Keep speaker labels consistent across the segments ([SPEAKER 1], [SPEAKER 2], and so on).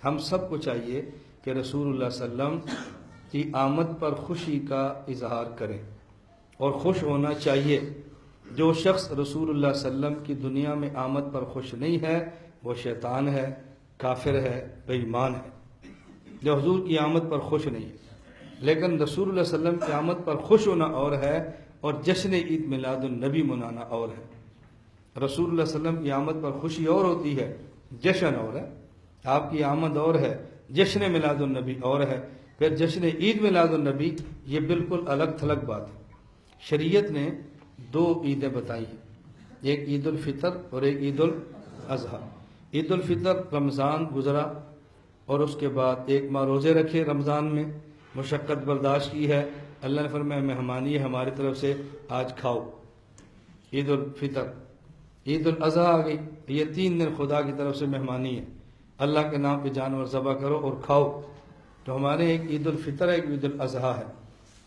[SPEAKER 1] ہم سب کو چاہیے کہ رسول اللہ صلی اللہ علیہ وسلم کی آمد پر خوشی کا اظہار کریں اور خوش ہونا چاہیے۔ جو شخص رسول اللہ صلی اللہ علیہ وسلم کی دنیا میں آمد پر خوش نہیں ہے وہ شیطان ہے، کافر ہے، بے ایمان ہے، جو حضور کی آمد پر خوش نہیں ہے۔ لیکن رسول اللہ صلی اللہ علیہ وسلم کی آمد پر خوش ہونا اور ہے اور جشن عید میلاد النبی منانا اور ہے۔ رسول اللہ صلی اللہ علیہ وسلم کی آمد پر خوشی اور ہوتی ہے، جشن اور ہے۔ آپ کی آمد اور ہے، جشن میلاد النبی اور ہے۔ پھر جشن عید میلاد النبی یہ بالکل الگ تھلگ بات ہے۔ شریعت نے دو عیدیں بتائی ہیں، ایک عید الفطر اور ایک عید الاضحیٰ۔ عید الفطر رمضان گزرا اور اس کے بعد ایک ماہ روزے رکھے، رمضان میں مشقت برداشت کی ہے، اللہ نے فرمایا مہمانی ہے ہماری طرف سے، آج کھاؤ۔ عید الفطر، عید الاضحیٰ آ گئی، یہ 3 دن خدا کی طرف سے مہمانی ہے، اللہ کے نام پہ جانور ذبح کرو اور کھاؤ۔ تو ہمارے ایک عید الفطر ہے، ایک عید الاضحیٰ ہے،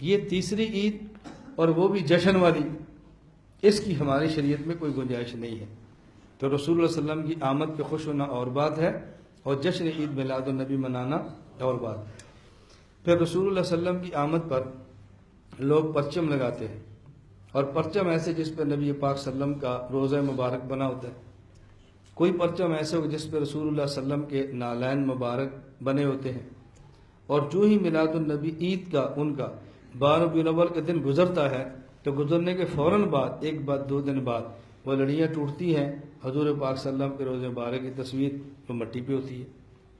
[SPEAKER 1] یہ تیسری عید اور وہ بھی جشن والی، اس کی ہماری شریعت میں کوئی گنجائش نہیں ہے۔ تو رسول اللہ صلی اللہ علیہ وسلم کی آمد پہ خوش ہونا اور بات ہے اور جشن عید میلاد النبی منانا اور بات ہے۔ پھر رسول اللہ صلی اللہ علیہ وسلم کی آمد پر لوگ پرچم لگاتے ہیں، اور پرچم ایسے جس پہ نبی پاک صلی اللہ علیہ وسلم کا روضہ مبارک بنا ہوتا ہے، کوئی پرچم ایسے ہو جس پہ رسول اللہ صلی اللہ علیہ وسلم کے نالین مبارک بنے ہوتے ہیں۔ اور جو ہی میلاد النبی عید کا ان کا 12 ربیع الاول کا دن گزرتا ہے تو گزرنے کے فوراً بعد ایک بعد 2 دن بعد وہ لڑیاں ٹوٹتی ہیں، حضور پاک صلی اللہ علیہ وسلم کے روضہ مبارک کی تصویر وہ مٹی پہ ہوتی ہے،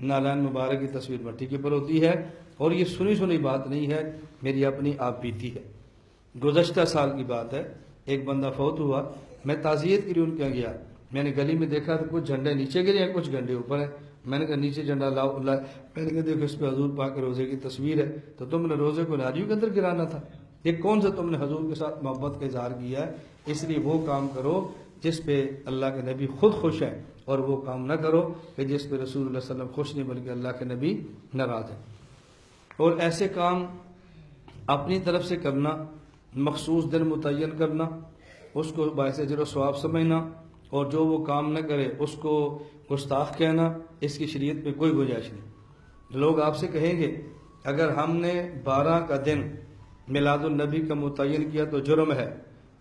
[SPEAKER 1] نالین مبارک کی تصویر مٹی کے پر ہوتی ہے، اور یہ سنی بات نہیں ہے، میری اپنی آپ بیتی ہے۔ گزشتہ سال کی بات ہے، ایک بندہ فوت ہوا، میں تعزیت کے لیے ان کے یہاں گیا، میں نے گلی میں دیکھا تو کچھ جھنڈے نیچے گرے ہیں، کچھ جھنڈے اوپر ہیں، میں نے کہا نیچے جھنڈا لاؤ، میں نے کہا دیکھو اس پہ حضور پاک کے روزے کی تصویر ہے، تو تم نے روزے کو ناریوں کے اندر گرانا تھا، یہ کون سا تم نے حضور کے ساتھ محبت کا اظہار کیا ہے؟ اس لیے وہ کام کرو جس پہ اللہ کے نبی خود خوش ہیں، اور وہ کام نہ کرو کہ جس پہ رسول اللہ صلی اللہ علیہ وسلم خوش نہیں بلکہ اللہ کے نبی ناراض ہیں۔ اور ایسے کام اپنی طرف سے کرنا، مخصوص دن متعین کرنا، اس کو باعث اجر و ثواب سمجھنا، اور جو وہ کام نہ کرے اس کو گستاخ کہنا، اس کی شریعت میں کوئی گنجائش نہیں۔ لوگ آپ سے کہیں گے اگر ہم نے 12 کا دن میلاد النبی کا متعین کیا تو جرم ہے،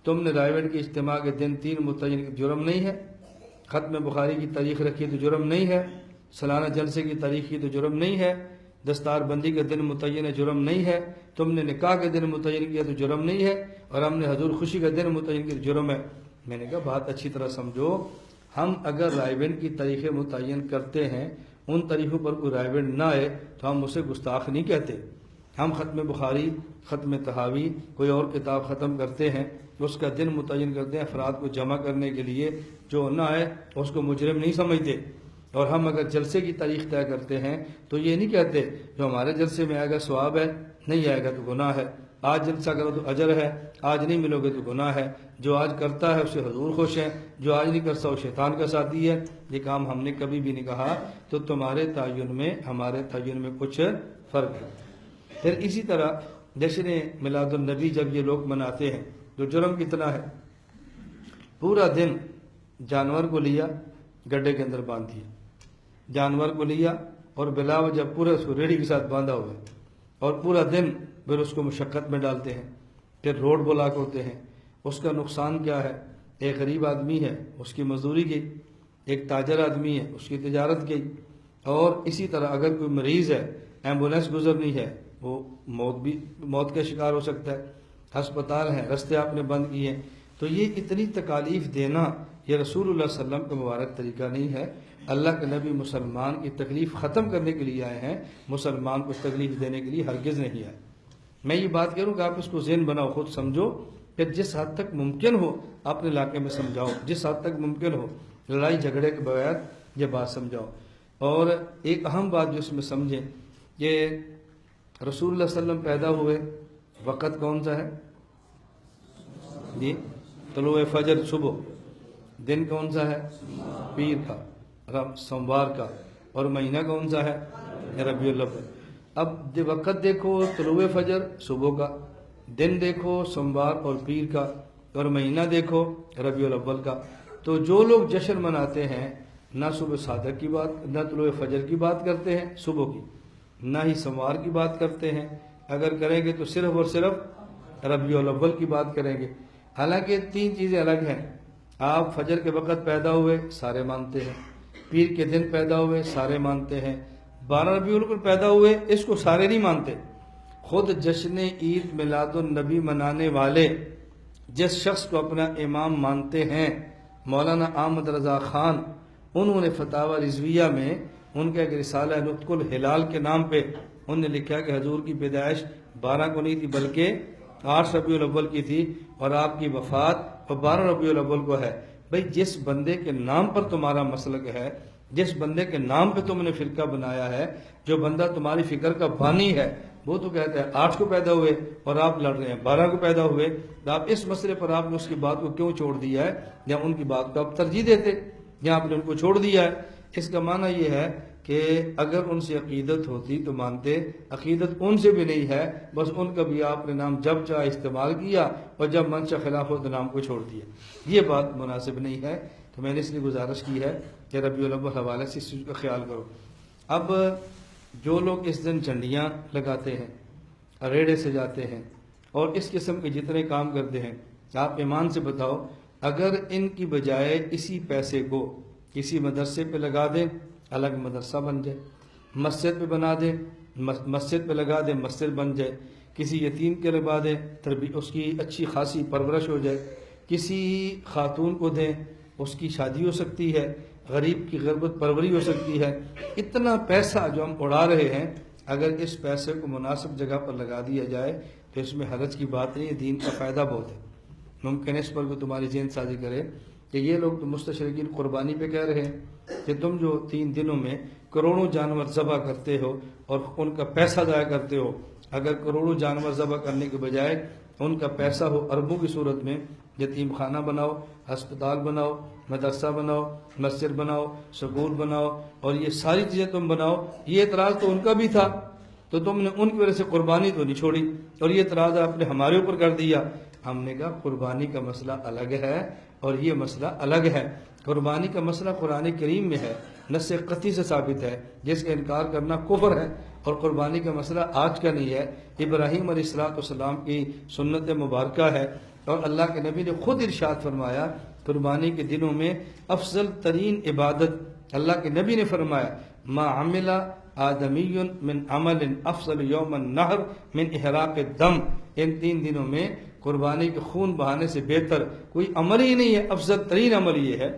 [SPEAKER 1] تم نے رائیوڈ کے اجتماع کے دن 3 متعین کیا، جرم نہیں ہے؟ ختم بخاری کی تاریخ رکھی تو جرم نہیں ہے؟ سالانہ جلسے کی تاریخ کی تو جرم نہیں ہے؟ دستار بندی کا دن متعین ہے، جرم نہیں ہے؟ تم نے نکاح کے دن متعین کیا تو جرم نہیں ہے؟ اور ہم نے حضور خوشی کا دن متعین کیا تو جرم ہے؟ میں نے کہا بات اچھی طرح سمجھو، ہم اگر رائیوڈ کی تاریخیں متعین کرتے ہیں، ان تاریخوں پر کوئی رائیوڈ نہ آئے تو ہم اسے گستاخ نہیں کہتے۔ ہم ختم بخاری، ختم تحاوی، کوئی اور کتاب ختم کرتے ہیں، اس کا دن متعین کرتے ہیں افراد کو جمع کرنے کے لیے، جو نہ آئے اس کو مجرم نہیں سمجھتے۔ اور ہم اگر جلسے کی تاریخ طے کرتے ہیں تو یہ نہیں کہتے جو ہمارے جلسے میں آئے گا ثواب ہے، نہیں آئے گا تو گناہ ہے، آج جلسہ کرو تو اجر ہے، آج نہیں ملو گے تو گناہ ہے، جو آج کرتا ہے اسے حضور خوش ہیں، جو آج نہیں کرتا وہ شیطان کا ساتھی ہے۔ یہ کام ہم نے کبھی بھی نہیں کہا، تو تمہارے تعین میں ہمارے تعین میں کچھ فرق ہے۔ پھر اسی طرح جشن میلاد النبی جب یہ لوگ مناتے ہیں تو جرم کتنا ہے؟ پورا دن جانور کو لیا، گڈھے کے اندر باندھ دیا، جانور کو لیا اور بلا وجہ پورا اس کو ریڑھی کے ساتھ باندھا ہوا ہے، اور پورا دن پھر اس کو مشقت میں ڈالتے ہیں، پھر روڈ بلاک ہوتے ہیں۔ اس کا نقصان کیا ہے؟ ایک غریب آدمی ہے اس کی مزدوری گئی، ایک تاجر آدمی ہے اس کی تجارت گئی، اور اسی طرح اگر کوئی مریض ہے، ایمبولینس گزرنی ہے، وہ موت کا شکار ہو سکتا ہے، ہسپتال ہیں، رستے آپ نے بند کیے ہیں۔ تو یہ اتنی تکالیف دینا یہ رسول اللہ صلی اللہ علیہ وسلم کا مبارک طریقہ نہیں ہے۔ اللہ کے نبی مسلمان کی تکلیف ختم کرنے کے لیے آئے ہیں، مسلمان کو تکلیف دینے کے لیے ہرگز نہیں آئے۔ میں یہ بات کروں کہ آپ اس کو ذہن بناؤ، خود سمجھو، کہ جس حد تک ممکن ہو اپنے علاقے میں سمجھاؤ، جس حد تک ممکن ہو لڑائی جھگڑے کے بغیر یہ بات سمجھاؤ۔ اور ایک اہم بات جو اس میں سمجھیں کہ رسول اللہ صلی اللہ علیہ وسلم پیدا ہوئے وقت کون سا ہے؟ جی طلوع فجر، صبح۔ دن کون سا ہے؟ پیر کا، سوموار کا، اور مہینہ کون سا ہے؟ ربیع الاول۔ اب وقت دیکھو طلوع فجر صبح کا، دن دیکھو سوموار اور پیر کا، اور مہینہ دیکھو ربیع الاول کا۔ تو جو لوگ جشن مناتے ہیں نہ صبح صادق کی بات، نہ طلوع فجر کی بات کرتے ہیں صبح کی، نہ ہی سموار کی بات کرتے ہیں، اگر کریں گے تو صرف اور صرف ربیع الاول کی بات کریں گے۔ حالانکہ تین چیزیں الگ ہیں۔ آپ فجر کے وقت پیدا ہوئے سارے مانتے ہیں، پیر کے دن پیدا ہوئے سارے مانتے ہیں، 12 ربیع الاول پیدا ہوئے اس کو سارے نہیں مانتے۔ خود جشن عید میلاد النبی منانے والے جس شخص کو اپنا امام مانتے ہیں، مولانا احمد رضا خان، انہوں نے فتاوی رضویہ میں ان کا ایک رسالہ نطق الہلال کے نام پہ انہوں نے لکھا کہ حضور کی پیدائش 12 کو نہیں تھی بلکہ 8 ربیع الاول کی تھی، اور آپ کی وفات 12 ربیع الاول کو ہے۔ بھئی جس بندے کے نام پر تمہارا مسلک ہے، جس بندے کے نام پہ تم نے فرقہ بنایا ہے، جو بندہ تمہاری فکر کا بانی ہے، وہ تو کہتا ہے 8 کو پیدا ہوئے اور آپ لڑ رہے ہیں 12 کو پیدا ہوئے، تو آپ اس مسئلے پر آپ نے اس کی بات کو کیوں چھوڑ دیا ہے، یا ان کی بات کو آپ ترجیح دیتے، یا آپ نے ان کو چھوڑ دیا ہے؟ اس کا معنی یہ ہے کہ اگر ان سے عقیدت ہوتی تو مانتے، عقیدت ان سے بھی نہیں ہے، بس ان کا بھی آپ نے نام جب چاہے استعمال کیا اور جب منشا خلاف ہو تو نام کو چھوڑ دیا۔ یہ بات مناسب نہیں ہے، تو میں نے اس لیے گزارش کی ہے کہ ربیع الاول حوالے سے اس چیز کا خیال کرو۔ اب جو لوگ اس دن جھنڈیاں لگاتے ہیں، ریڑے سے جاتے ہیں اور اس قسم کے جتنے کام کرتے ہیں، آپ ایمان سے بتاؤ اگر ان کی بجائے اسی پیسے کو کسی مدرسے پہ لگا دیں، الگ مدرسہ بن جائے، مسجد پہ بنا دیں، مسجد پہ لگا دیں، مسجد بن جائے، کسی یتیم کے لگا دیں، اس کی اچھی خاصی پرورش ہو جائے، کسی خاتون کو دیں، اس کی شادی ہو سکتی ہے، غریب کی غربت پروری ہو سکتی ہے۔ اتنا پیسہ جو ہم اڑا رہے ہیں، اگر اس پیسے کو مناسب جگہ پر لگا دیا جائے تو اس میں حرج کی بات نہیں ہے، دین کا فائدہ بہت ہے۔ ممکن اس پر کوئی تمہاری ذہن سازی کرے کہ یہ لوگ تو مستشرقین قربانی پہ کہہ رہے ہیں کہ تم جو 3 دنوں میں کروڑوں جانور ذبح کرتے ہو اور ان کا پیسہ ضائع کرتے ہو، اگر کروڑوں جانور ذبح کرنے کے بجائے ان کا پیسہ ہو اربوں کی صورت میں، یتیم خانہ بناؤ، ہسپتال بناؤ، مدرسہ بناؤ، مسجد بناؤ، سکول بناؤ، اور یہ ساری چیزیں تم بناؤ۔ یہ اعتراض تو ان کا بھی تھا، تو تم نے ان کی وجہ سے قربانی تو نہیں چھوڑی، اور یہ اعتراض آپ نے ہمارے اوپر کر دیا۔ ہم نے کہا قربانی کا مسئلہ الگ ہے اور یہ مسئلہ الگ ہے۔ قربانی کا مسئلہ قرآن کریم میں ہے، نص قطعی سے ثابت ہے، جس کا انکار کرنا کفر ہے، اور قربانی کا مسئلہ آج کا نہیں ہے، ابراہیم علیہ السلام کی سنت مبارکہ ہے، اور اللہ کے نبی نے خود ارشاد فرمایا قربانی کے دنوں میں افضل ترین عبادت، اللہ کے نبی نے فرمایا ما عمل آدمی من عمل افضل یوم النحر من احراق الدم، ان 3 دنوں میں قربانی کے خون بہانے سے بہتر کوئی عمل ہی نہیں ہے، افضل ترین عمل یہ ہے،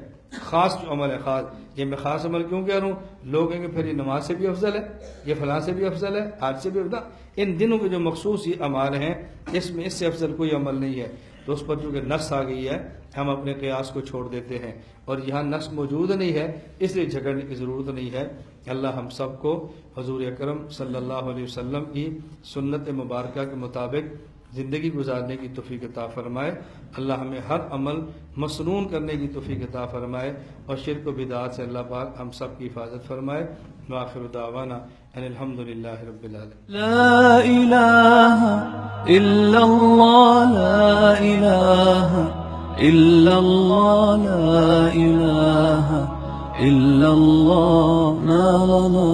[SPEAKER 1] خاص جو عمل ہے خاص۔ یہ میں خاص عمل کیوں کہہ رہا ہوں؟ لوگ کہیں گے پھر یہ نماز سے بھی افضل ہے، یہ فلاں سے بھی افضل ہے، حج سے بھی افضل۔ ان دنوں کے جو مخصوص یہ اعمال ہیں اس میں اس سے افضل کوئی عمل نہیں ہے، تو اس پر چونکہ نص آ گئی ہے ہم اپنے قیاس کو چھوڑ دیتے ہیں، اور یہاں نص موجود نہیں ہے اس لیے جھگڑنے کی ضرورت نہیں ہے۔ اللہ ہم سب کو حضور اکرم صلی اللہ علیہ وسلم کی سنت مبارکہ کے مطابق زندگی گزارنے کی توفیق عطا فرمائے۔ اللہ ہمیں ہر عمل مسنون کرنے کی توفیق عطا فرمائے، اور شرک و بدعات سے اللہ پاک ہم سب کی حفاظت فرمائے۔ وآخر دعوانا ان الحمدللہ رب العالمین۔
[SPEAKER 2] لا إله إلا الله لا إله إلا الله لا إله إلا الله ما لنا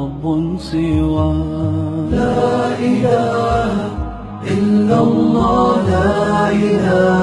[SPEAKER 2] رب سوى لا إله إلا الله لا إله